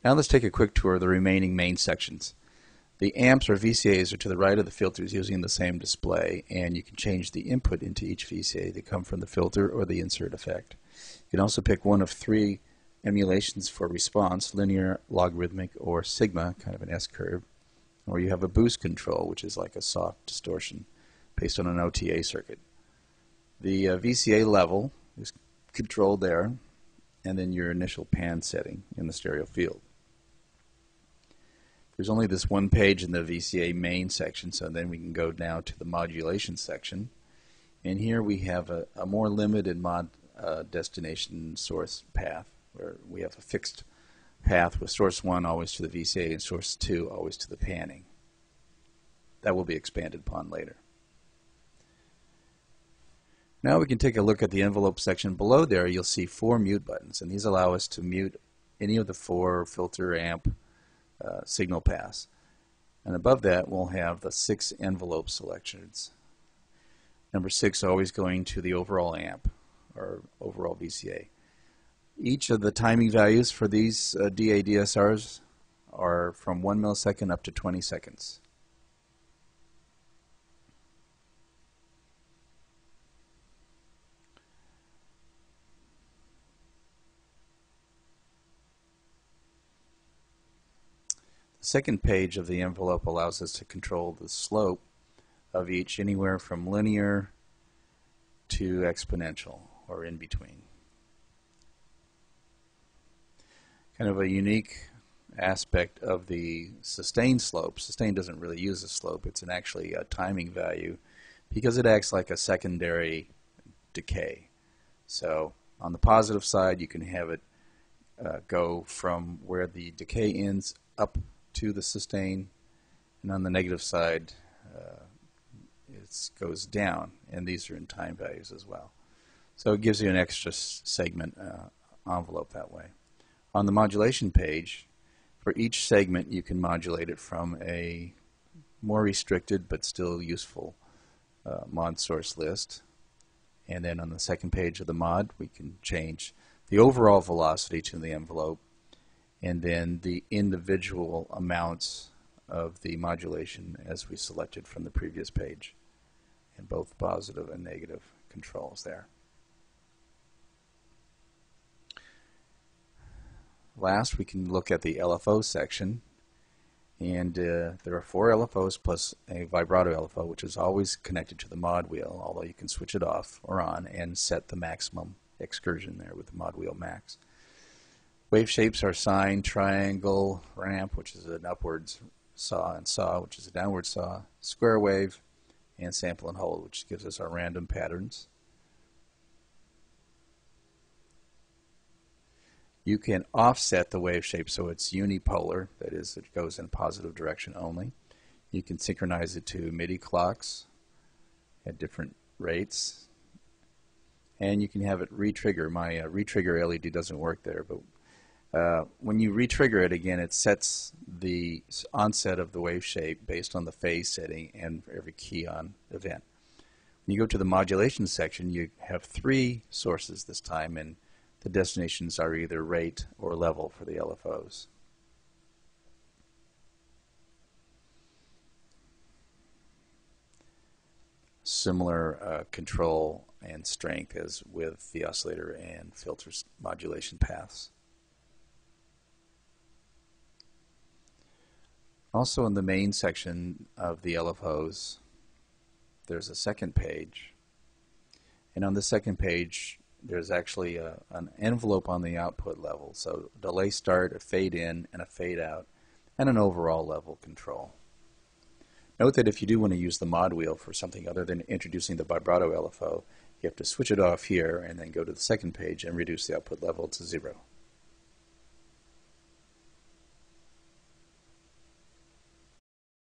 Now let's take a quick tour of the remaining main sections. The amps or VCAs are to the right of the filters using the same display, and you can change the input into each VCA to come from the filter or the insert effect. You can also pick one of three emulations for response: linear, logarithmic, or sigma, kind of an S-curve. Or you have a boost control, which is like a soft distortion based on an OTA circuit. The VCA level is controlled there, and then your initial pan setting in the stereo field. There's only this one page in the VCA main section, so then we can go now to the modulation section. And here we have a more limited destination source path, where we have a fixed path with source 1 always to the VCA and source 2 always to the panning. That will be expanded upon later. Now we can take a look at the envelope section. Below there you'll see 4 mute buttons, and these allow us to mute any of the 4 filter, amp, signal paths. And above that we'll have the 6 envelope selections. Number 6 always going to the overall amp or overall VCA. Each of the timing values for these DA-DSRs are from 1 millisecond up to 20 seconds. The second page of the envelope allows us to control the slope of each, anywhere from linear to exponential or in between. Kind of a unique aspect of the sustain slope. Sustain doesn't really use a slope, it's actually a timing value because it acts like a secondary decay. So on the positive side you can have it go from where the decay ends up to the sustain, and on the negative side it goes down, and these are in time values as well. So it gives you an extra segment envelope that way. On the modulation page, for each segment you can modulate it from a more restricted but still useful mod source list. And then on the second page of the mod we can change the overall velocity to the envelope, and then the individual amounts of the modulation as we selected from the previous page, and both positive and negative controls there. Last, we can look at the LFO section, and there are 4 LFOs plus a vibrato LFO, which is always connected to the mod wheel, although you can switch it off or on and set the maximum excursion there with the mod wheel max. Wave shapes are sine, triangle, ramp, which is an upwards saw, and saw, which is a downward saw, square wave, and sample and hold, which gives us our random patterns. You can offset the wave shape so it's unipolar, that is, it goes in a positive direction only. You can synchronize it to MIDI clocks at different rates, and you can have it retrigger. My retrigger LED doesn't work there, but when you retrigger it again, it sets the onset of the wave shape based on the phase setting and for every key on event. When you go to the modulation section, you have 3 sources this time, and the destinations are either rate or level for the LFOs. Similar control and strength as with the oscillator and filters modulation paths. Also in the main section of the LFOs, there's a second page, and on the second page there's actually an envelope on the output level, so delay start, a fade in, and a fade out, and an overall level control. Note that if you do want to use the mod wheel for something other than introducing the vibrato LFO, you have to switch it off here and then go to the second page and reduce the output level to 0.